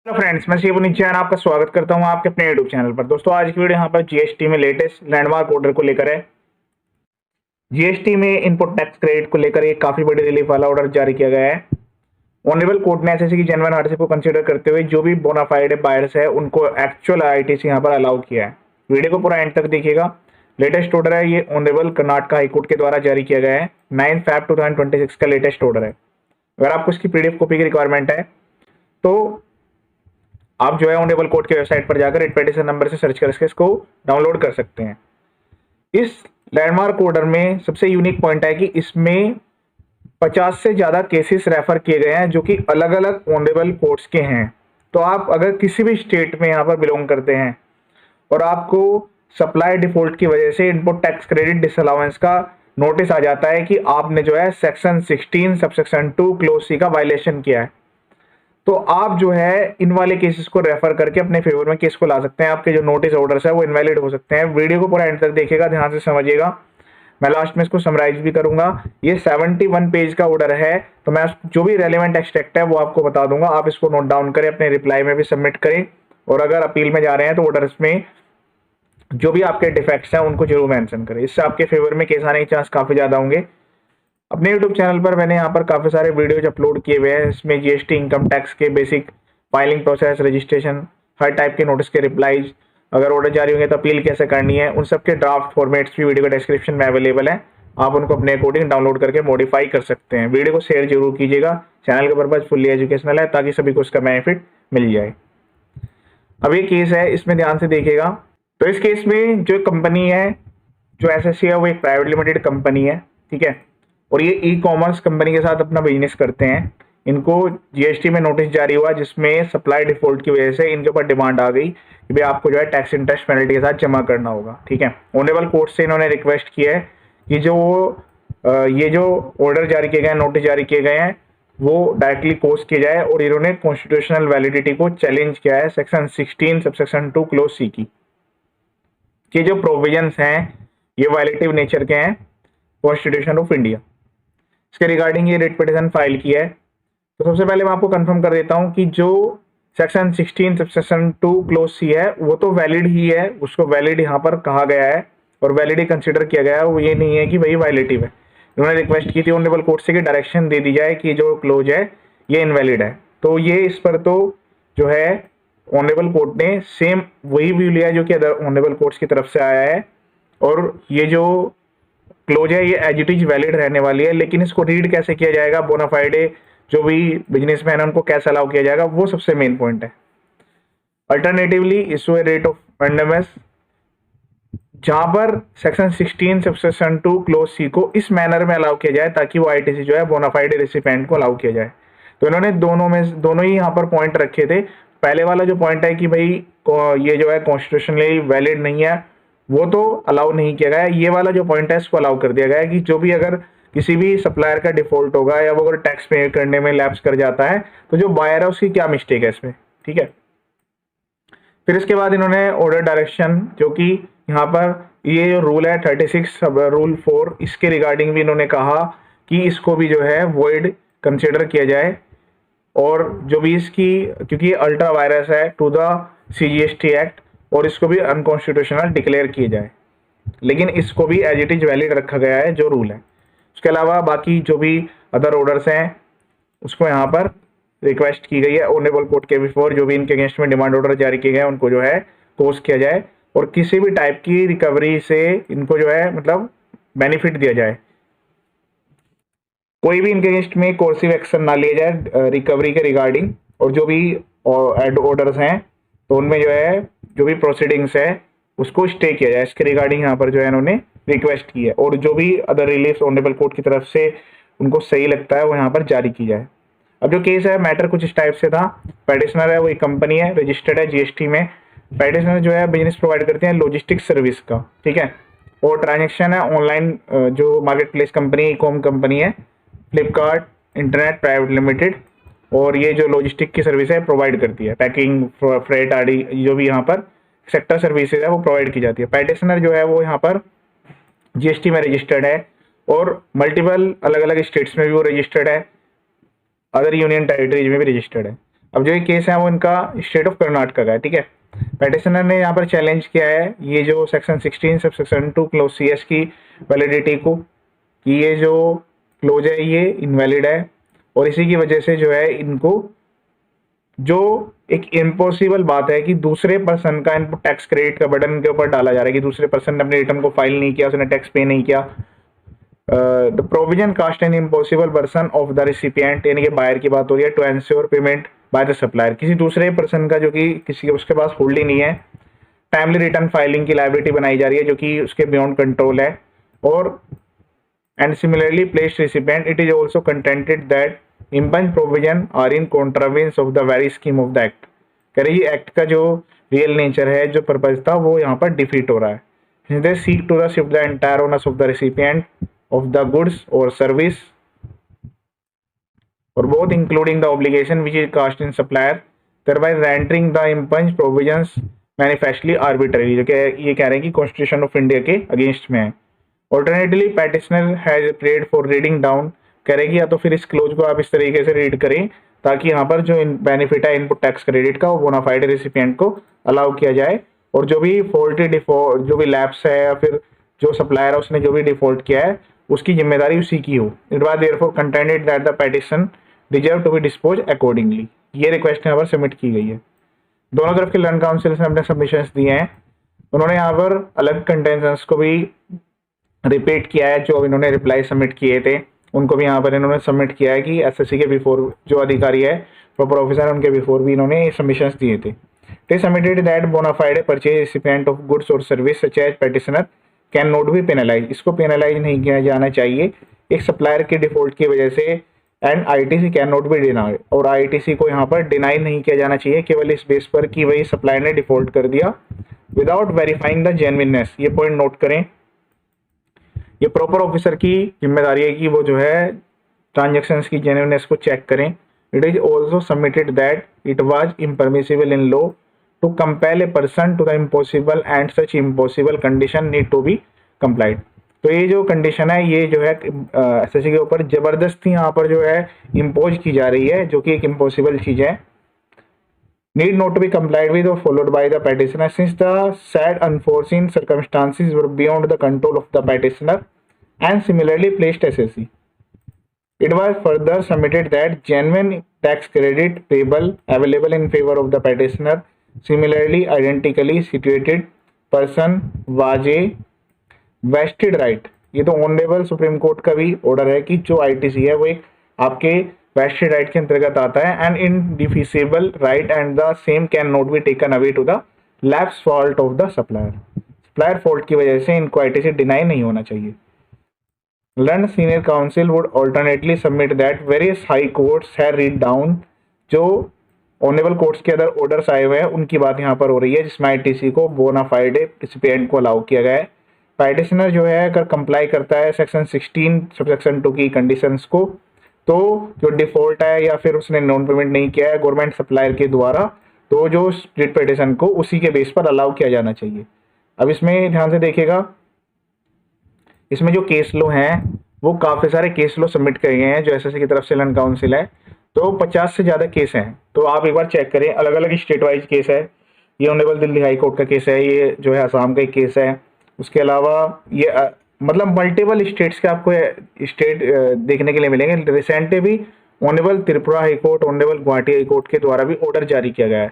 Hello friends, मैं शिव नित्यान आपका स्वागत करता हूं आपके अपने यूट्यूब चैनल पर। दोस्तों, आज की वीडियो यहां पर जीएसटी में लेटेस्ट लैंडमार्क ऑर्डर को लेकर है। जीएसटी में इनपुट टैक्स क्रेडिट को लेकर एक काफी बड़ी रिलीफ वाला ऑर्डर जारी किया गया है। ऑनरेबल कोर्ट ने एसएससी की जेन्युइन हार्डशिप को कंसीडर करते हुए जो भी बोनाफाइड बायर्स है उनको एक्चुअल आईटीसी यहां पर अलाउ किया है। वीडियो को पूरा एंड तक देखिएगा। लेटेस्ट ऑर्डर है, ये ऑनरेबल कर्नाटक हाईकोर्ट के द्वारा जारी किया गया है। 9 Feb 2026 का लेटेस्ट ऑर्डर है। अगर आपको इसकी पीडीएफ कॉपी की रिक्वायरमेंट है तो आप जो है ऑनरेबल कोर्ट के वेबसाइट पर जाकर रिट पिटीशन नंबर से सर्च करके इसको डाउनलोड कर सकते हैं। इस लैंडमार्क ऑर्डर में सबसे यूनिक पॉइंट है कि इसमें 50 से ज्यादा केसेस रेफर किए गए हैं जो कि अलग अलग ऑनरेबल कोर्ट्स के हैं। तो आप अगर किसी भी स्टेट में यहाँ पर बिलोंग करते हैं और आपको सप्लाई डिफॉल्ट की वजह से इनपुट टैक्स क्रेडिट डिसअलाउंस का नोटिस आ जाता है कि आपने जो है सेक्शन 16 सबसेक्शन 2 क्लोज सी का वायलेशन किया है, तो आप जो है इन वाले केसेस को रेफर करके अपने फेवर में केस को ला सकते हैं। आपके जो नोटिस ऑर्डर्स है वो इनवैलिड हो सकते हैं। वीडियो को पूरा एंड तक देखिएगा, ध्यान से समझिएगा। मैं लास्ट में इसको समराइज भी करूंगा। ये 71 पेज का ऑर्डर है, तो मैं जो भी रेलेवेंट एक्सट्रैक्ट है वो आपको बता दूंगा। आप इसको नोट डाउन करें, अपने रिप्लाई में भी सबमिट करें। और अगर अपील में जा रहे हैं तो ऑर्डर्स में जो भी आपके डिफेक्ट्स हैं उनको जरूर मेंशन करें। इससे आपके फेवर में केस आने के चांस काफी ज्यादा होंगे। अपने YouTube चैनल पर मैंने यहाँ पर काफी सारे वीडियोज अपलोड किए हुए हैं। इसमें जीएसटी, इनकम टैक्स के बेसिक फाइलिंग प्रोसेस, रजिस्ट्रेशन, हर टाइप के नोटिस के रिप्लाईज, अगर ऑर्डर जारी होंगे तो अपील कैसे करनी है, उन सब के ड्राफ्ट फॉर्मेट्स भी वीडियो के डिस्क्रिप्शन में अवेलेबल है। आप उनको अपने अकॉर्डिंग डाउनलोड करके मॉडिफाई कर सकते हैं। वीडियो को शेयर जरूर कीजिएगा। चैनल का पर्पज फुल्ली एजुकेशनल है ताकि सभी को इसका बेनिफिट मिल जाए। अब ये केस है, इसमें ध्यान से देखिएगा। तो इस केस में जो कंपनी है, जो एसएससी है, वो एक प्राइवेट लिमिटेड कंपनी है, ठीक है। और ये ई कॉमर्स कंपनी के साथ अपना बिजनेस करते हैं। इनको जीएसटी में नोटिस जारी हुआ जिसमें सप्लाई डिफॉल्ट की वजह से इनके ऊपर डिमांड आ गई कि भाई आपको जो है टैक्स इंटरेस्ट पेनल्टी के साथ जमा करना होगा, ठीक है। ऑनरेबल कोर्ट से इन्होंने रिक्वेस्ट किया है कि ये जो ऑर्डर जारी किए गए, नोटिस जारी किए गए हैं, वो डायरेक्टली कोर्स किया जाए। और इन्होंने कॉन्स्टिट्यूशनल वैलिडिटी को चैलेंज किया है सेक्शन 16 सबसेक्शन 2 क्लोज सी की, कि जो प्रोविजंस हैं ये वायलेटिव नेचर के हैं कॉन्स्टिट्यूशन ऑफ इंडिया। इसके रिगार्डिंग ये रिट पिटीशन फाइल किया है। तो सबसे पहले मैं आपको कंफर्म कर देता हूं कि जो सेक्शन 16 सबसेक्शन 2 क्लोज सी है वो तो वैलिड ही है, उसको वैलिड यहाँ पर कहा गया है और वैलिड ही कंसिडर किया गया है। वो ये नहीं है कि भाई वायलेटिव है। उन्होंने रिक्वेस्ट की थी ऑनरेबल कोर्ट से कि डायरेक्शन दे दी जाए कि जो क्लोज है ये इनवैलिड है। तो ये इस पर तो जो है ऑनरेबल कोर्ट ने सेम वही व्यू लिया जो कि अदर ऑनरेबल कोर्ट्स की तरफ से आया है। और ये जो क्लोज है ये एज इट इज वैलिड रहने वाली है। लेकिन इसको रीड कैसे किया जाएगा, बोनाफाइडे जो भी बिजनेसमैन है उनको कैसे अलाउ किया जाएगा, वो सबसे मेन पॉइंट है। Alternatively issue a rate of mandamus, जहां पर सेक्शन 16 सबसेक्शन 2 क्लोज सी को इस मैनर में अलाउ किया जाए ताकि वो आईटीसी जो है बोनाफाइडे रेसिपिएंट को अलाउ किया जाए। तो इन्होंने दोनों ही यहाँ पर पॉइंट रखे थे। पहले वाला जो पॉइंट है कि भाई ये जो है कॉन्स्टिट्यूशनली वैलिड नहीं है, वो तो अलाउ नहीं किया गया। ये वाला जो पॉइंट है इसको अलाउ कर दिया गया है कि जो भी अगर किसी भी सप्लायर का डिफॉल्ट होगा या वो अगर टैक्स पे करने में लैप्स कर जाता है तो जो बायर है उसकी क्या मिस्टेक है इसमें, ठीक है। फिर इसके बाद इन्होंने ऑर्डर डायरेक्शन, जो कि यहाँ पर ये जो रूल है 36 रूल 4, इसके रिगार्डिंग भी इन्होंने कहा कि इसको भी जो है वॉइड कंसिडर किया जाए। और जो भी इसकी, क्योंकि अल्ट्रा वायरस है टू द सीजीएसटी एक्ट, और इसको भी अनकॉन्स्टिट्यूशनल डिक्लेयर किए जाए। लेकिन इसको भी एज इट इज वैलिड रखा गया है जो रूल है। उसके अलावा बाकी जो भी अदर ऑर्डर्स हैं उसको यहाँ पर रिक्वेस्ट की गई है ऑनरेबल कोर्ट के बिफोर, जो भी इनके अगेंस्ट में डिमांड ऑर्डर जारी किए गए उनको जो है कोर्स किया जाए और किसी भी टाइप की रिकवरी से इनको जो है मतलब बेनिफिट दिया जाए। कोई भी इनके अगेंस्ट में कोर्सिव एक्शन ना लिया जाए रिकवरी के रिगार्डिंग। और जो भी ऑर्डर्स हैं तो उनमें जो है जो भी प्रोसीडिंग्स है उसको स्टे किया जाए। इसके रिगार्डिंग यहाँ पर जो है इन्होंने रिक्वेस्ट की है। और जो भी अदर रिलीफ ऑनरेबल कोर्ट की तरफ से उनको सही लगता है वो यहाँ पर जारी की जाए। अब जो केस है, मैटर कुछ इस टाइप से था। पेटिशनर है वो एक कंपनी है, रजिस्टर्ड है जीएसटी में। पेटिशनर जो है बिजनेस प्रोवाइड करते हैं लॉजिस्टिक्स सर्विस का, ठीक है। और ट्रांजेक्शन है ऑनलाइन, जो market place company, e com company है, फ्लिपकार्ट इंटरनेट प्राइवेट लिमिटेड। और ये जो लॉजिस्टिक की सर्विस है प्रोवाइड करती है, पैकिंग, फ्रेट आदि जो भी यहाँ पर सेक्टर सर्विसेज है वो प्रोवाइड की जाती है। पेटिशनर जो है वो यहाँ पर जीएसटी में रजिस्टर्ड है और मल्टीपल अलग अलग स्टेट्स में भी वो रजिस्टर्ड है, अदर यूनियन टेरिटरीज में भी रजिस्टर्ड है। अब जो ये केस है वो इनका स्टेट ऑफ कर्नाटका का है, ठीक है। पेटिशनर ने यहाँ पर चैलेंज किया है ये जो section 16 sub section 2 close CS की वैलिडिटी को, कि ये जो क्लोज है ये इनवैलिड है, और इसी की वजह से जो है इनको जो एक इम्पॉसिबल बात है कि दूसरे पर्सन का इनपुट टैक्स क्रेडिट का बर्डन के ऊपर डाला जा रहा है कि दूसरे पर्सन ने अपने रिटर्न को फाइल नहीं किया, उसने टैक्स पे नहीं किया। The provision cast an impossible person of the recipient, यानी कि बायर की बात हो रही है, to ensure payment by the supplier, किसी दूसरे पर्सन का जो कि किसी उसके पास होल्ड ही नहीं है, टाइमली रिटर्न फाइलिंग की लायबिलिटी बनाई जा रही है जो कि उसके बियॉन्ड कंट्रोल है। और and similarly placed recipient, it is also contended that impugned provision are in contravention of the very scheme of the act. कह रही है एक्ट का जो रियल नेचर है, जो पर्पज था, वो यहाँ पर डिफीट हो रहा है। They seek to the shift the entire owners of the recipient of the goods or service or both including the obligation which is cast in supplier, thereby rendering the impunged provisions manifestly arbitrary, जो कि ये कह रहे हैं कि constitution of India के against में है। Alternatively petitioner has prayed for reading down, कह रहे कि या तो फिर इस क्लोज को आप इस तरीके से रीड करें ताकि यहाँ पर जो बेनिफिट है इनपुट टैक्स क्रेडिट का वो बोनाफाइड रेसिपिएंट को अलाउ किया जाए, और जो भी फॉल्टी डिफॉल्ट जो भी लैप्स है या फिर जो सप्लायर है उसने जो भी डिफॉल्ट किया है उसकी जिम्मेदारी उसी की हो। It was therefore contended that the petition deserve to be dispose accordingly. ये रिक्वेस्ट यहाँ पर सबमिट की गई है। दोनों तरफ के लर्न काउंसिल ने अपने सबमिशंस दिए हैं। उन्होंने यहाँ पर अलग कंटेंशंस को भी रिपीट किया है, जो इन्होंने रिप्लाई सबमिट किए थे उनको भी यहाँ पर इन्होंने सबमिट किया है कि SSC के बिफोर जो अधिकारी है प्रॉपर ऑफिसर उनके बिफोर भी इन्होंने सबमिशंस दिए थे। They submitted that bonafide purchase recipient of goods और service such as petitioner can not be penalise, इसको पेनलाइज नहीं किया जाना चाहिए एक सप्लायर के डिफॉल्ट की वजह से, and ITC can not B deny, और ITC को यहाँ पर डिनाई नहीं किया जाना चाहिए केवल इस बेस पर कि वही सप्लायर ने डिफॉल्ट कर दिया विदाउट वेरीफाइंग द जेन्युइननेस। ये पॉइंट नोट करें, ये प्रॉपर ऑफिसर की जिम्मेदारी है कि वो जो है ट्रांजेक्शन्स की जेन्युइननेस को चेक करें। It is also submitted that it was impermissible in law to compel a person to the impossible and such impossible condition need to be complied। तो ये जो कंडीशन है ये जो है SSC के ऊपर जबरदस्ती यहाँ पर जो है इम्पोज की जा रही है, जो कि एक इम्पॉसिबल चीज है। Need not to be complied with or followed by the petitioner since the said unforeseen circumstances were beyond the control of the petitioner and similarly placed SSC। It was further submitted that genuine tax credit payable available in favor of the petitioner similarly identically situated person was a vested right। ये तो honourable supreme court का भी order है कि जो ITC है वो एक आपके वेस्टेड राइट के अंतर्गत आता है, and indefeasible right and the same can not be taken away to the lapse fault of the supplier. Supplier fault की वजह से इनको ITC डिनाई नहीं होना चाहिए। Learn senior counsel would alternately submit that various high courts have read down, जो honourable courts के अंदर ऑर्डर्स आए हुए हैं उनकी बात यहाँ पर हो रही है जिसमें ITC को बोनाफाइड रिसिपिएंट को अलाउ किया गया है। पेटिशनर जो है अगर कंप्लाई करता है सेक्शन 16 सबसेक्शन 2 की कंडीशंस को, तो जो डिफॉल्ट है या फिर उसने नॉन पेमेंट नहीं किया है गवर्नमेंट सप्लायर के द्वारा, तो जो स्प्लिट पेटिशन को उसी के बेस पर अलाउ किया जाना चाहिए। अब इसमें ध्यान से देखिएगा, इसमें जो केस लो हैं वो काफ़ी सारे केस लो सबमिट किए गए हैं जो SSC की तरफ से लर्न काउंसिल है, तो 50 से ज़्यादा केस हैं। तो आप एक बार चेक करें, अलग अलग स्टेट वाइज केस है। ये ऑनरेबल दिल्ली हाई कोर्ट का केस है, ये जो है असम का एक केस है, उसके अलावा ये मतलब मल्टीपल स्टेट्स के आपको स्टेट देखने के लिए मिलेंगे। रिसेंटली भी honourable Tripura high court, honourable Guwahati high court के द्वारा भी ऑर्डर जारी किया गया है।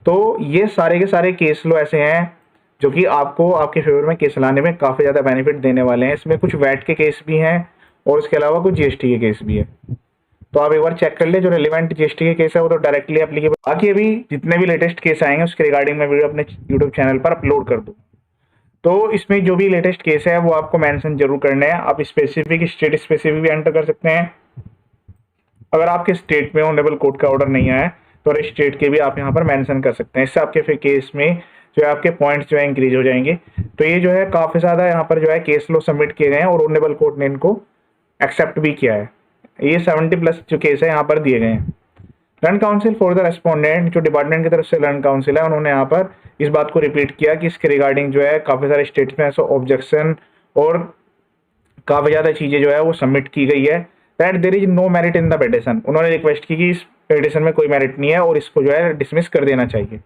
तो ये सारे के सारे केस लो ऐसे हैं जो कि आपको आपके फेवर में केस लाने में काफ़ी ज़्यादा बेनिफिट देने वाले हैं। इसमें कुछ वैट के केस भी हैं और उसके अलावा कुछ GST के केस भी है। तो आप एक बार चेक कर ले, जो रिलेवेंट GST के केस है वो तो डायरेक्टली एप्लीकेबल। बाकी अभी जितने भी लेटेस्ट केस आएंगे उसके रिगार्डिंग मैं वीडियो अपने YouTube चैनल पर अपलोड कर दूँ। तो इसमें जो भी लेटेस्ट केस है वो आपको मेंशन जरूर करने हैं। आप स्पेसिफिक स्टेट स्पेसिफिक भी एंटर कर सकते हैं। अगर आपके स्टेट में ऑनरेबल कोर्ट का ऑर्डर नहीं आया है तो स्टेट के भी आप यहाँ पर मेंशन कर सकते हैं। इससे आपके फिर केस में जो है आपके पॉइंट्स जो है इंक्रीज हो जाएंगे। तो ये जो है काफ़ी ज़्यादा यहाँ पर जो है केस लो सबमिट किए गए हैं और ऑनरेबल कोर्ट ने इनको एक्सेप्ट भी किया है। ये 70+ जो केस है यहाँ पर दिए गए हैं। Learn council for the respondent, जो डिपार्टमेंट की तरफ से लर्न काउंसिल है, उन्होंने यहाँ पर इस बात को रिपीट किया कि इसके रिगार्डिंग जो है काफ़ी सारे स्टेट्स में ऐसा ऑब्जेक्शन और काफ़ी ज़्यादा चीज़ें जो है वो सबमिट की गई है। That there is no merit in the petition. उन्होंने रिक्वेस्ट की कि इस पिटिशन में कोई मेरिट नहीं है और इसको जो है डिसमिस कर देना चाहिए।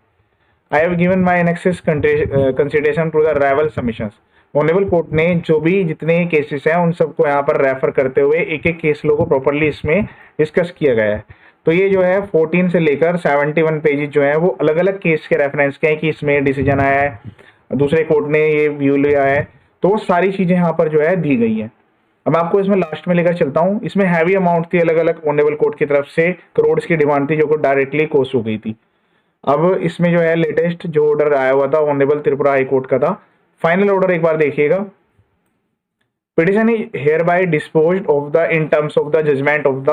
I have given my anxious consideration to the rival submissions. Honourable court ने जो भी जितने केसेस हैं उन सबको यहाँ पर रेफर करते हुए एक एक केस लो को प्रॉपरली इसमें डिस्कस किया गया है। तो ये जो है 14 से लेकर 71 पेजेस जो है वो अलग अलग केस के रेफरेंस के हैं कि इसमें डिसीजन आया है, दूसरे कोर्ट ने ये व्यू लिया है, तो वो सारी चीजें यहाँ पर जो है दी गई है। अब आपको इसमें लास्ट में लेकर चलता हूँ। इसमें हैवी अमाउंट थी अलग अलग ऑनरेबल कोर्ट की तरफ से, करोड़ की डिमांड थी जो को डायरेक्टली कोस हो गई थी। अब इसमें जो है लेटेस्ट जो ऑर्डर आया हुआ था ऑनरेबल त्रिपुरा हाई कोर्ट का था, फाइनल ऑर्डर एक बार देखिएगा। Petition is hereby disposed of the in terms of the judgement of the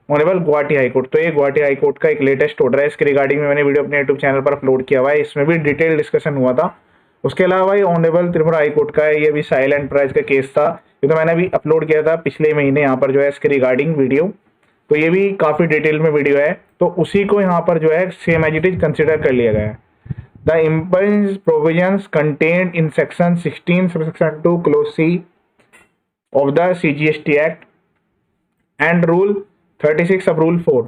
honourable Guwahati high court. तो ये गुवाहाटी हाई कोर्ट का एक लेटेस्ट ऑर्डर है, इसके रिगार्डिंग में मैंने वीडियो अपने यूट्यूब चैनल पर अपलोड किया हुआ है, इसमें भी डिटेल डिस्कशन हुआ था। उसके अलावा ये ऑनरेबल त्रिपुरा हाई कोर्ट का है, ये भी साइल एंटरप्राइज का केस था, ये तो मैंने अभी अपलोड किया था पिछले महीने यहाँ पर जो है इसके रिगार्डिंग वीडियो, तो ये भी काफी डिटेल में वीडियो है, तो उसी को यहाँ पर जो है same as it is consider कर लिया गया है। The important provisions contained in section 16 subsection 2 clause C of the CGST act and rule 36 अब rule 4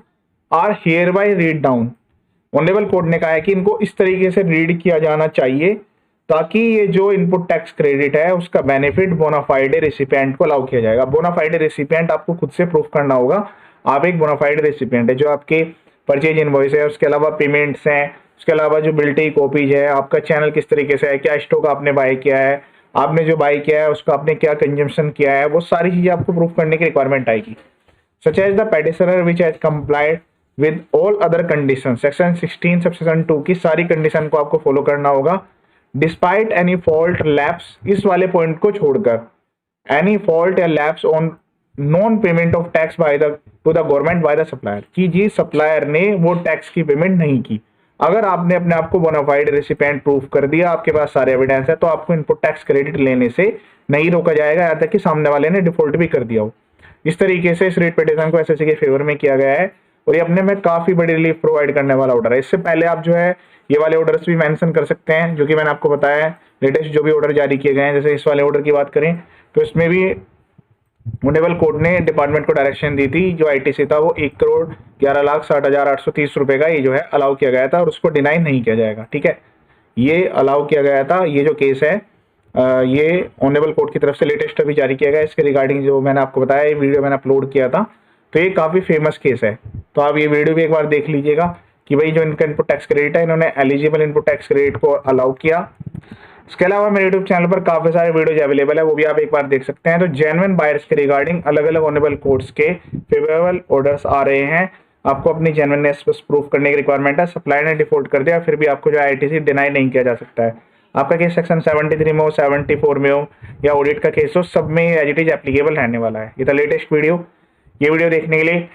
are hereby read down. Honourable court ने कहा है कि इनको इस तरीके से रीड किया जाना चाहिए ताकि ये जो इनपुट टैक्स क्रेडिट है उसका बेनिफिट बोनाफाइड रेसिपिएंट को अलाउ किया जाएगा। बोनाफाइड रेसिपिएंट आपको खुद से प्रूफ करना होगा, आप एक बोनाफाइड रेसिपिएंट है, जो आपके परचेज इनवॉइस है, उसके अलावा पेमेंट्स हैं, उसके अलावा जो बिल्टी कॉपीज है, आपका चैनल किस तरीके से है, क्या स्टॉक आपने बाय किया है, आपने जो बाय किया है उसका आपने क्या कंजम्पशन किया है, वो सारी चीजें आपको प्रूफ करने की रिक्वायरमेंट आएगी। Such as the petitioner which has complied with all other condition, section 16 subsection 2 की सारी कंडीशन को आपको फॉलो करना होगा। डिस्पाइट एनी फॉल्ट लैप्स, इस वाले पॉइंट को छोड़कर, एनी फॉल्ट या lapse on non payment of tax by the two the government by the supplier, कि जी सप्लायर ने वो टैक्स की पेमेंट नहीं की। अगर आपने अपने आप को बोनाफाइड रेसिपिएंट प्रूफ कर दिया, आपके पास सारे एविडेंस है, तो आपको इनपुट टैक्स क्रेडिट लेने से नहीं रोका जाएगा यहाँ तक कि सामने वाले ने डिफॉल्ट भी कर दिया हो। इस तरीके से इस रेट पिटिशन को एसएससी के फेवर में किया गया है और ये अपने में काफी बड़ी रिलीफ प्रोवाइड करने वाला ऑर्डर है। इससे पहले आप जो है ये वाले ऑर्डर्स भी मेंशन कर सकते हैं, जो कि मैंने आपको बताया है लेटेस्ट जो भी ऑर्डर जारी किए गए हैं। जैसे इस वाले ऑर्डर की बात करें तो इसमें भी ऑनरेबल कोर्ट ने डिपार्टमेंट को डायरेक्शन दी थी, जो ITC था वो 1,11,60,830 रुपए का ये जो है अलाउ किया गया था और उसको डिनाई नहीं किया जाएगा। ठीक है, ये अलाउ किया गया था। ये जो केस है ये ऑनरेबल कोर्ट की तरफ से लेटेस्ट अभी जारी किया गया, इसके रिगार्डिंग जो मैंने आपको बताया ये वीडियो मैंने अपलोड किया था, तो ये काफी फेमस केस है। तो आप ये वीडियो भी एक बार देख लीजिएगा कि भाई जो इनका इनपुट टैक्स क्रेडिट है, इन्होंने एलिजिबल इनपुट टैक्स क्रेडिट को अलाउ किया। इसके अलावा मेरे यूट्यूब चैनल पर काफी सारे वीडियोज अवेलेबल है, वो भी आप एक बार देख सकते हैं। तो जेन्युइन बायर्स के रिगार्डिंग अलग अलग ऑनरेबल कोर्ट्स के फेवरेबल ऑर्डर्स आ रहे हैं, आपको अपनी जेन्युइननेस प्रूफ करने की रिक्वायरमेंट है। सप्लायर ने डिफॉल्ट कर दिया, फिर भी आपको जो ITC डिनाई नहीं किया जा सकता है। आपका केस सेक्शन 73 में हो, 74 में हो या ऑडिट का केस हो, सब में एज इट इज एप्लीकेबल रहने वाला है। ये था लेटेस्ट वीडियो। ये वीडियो देखने के लिए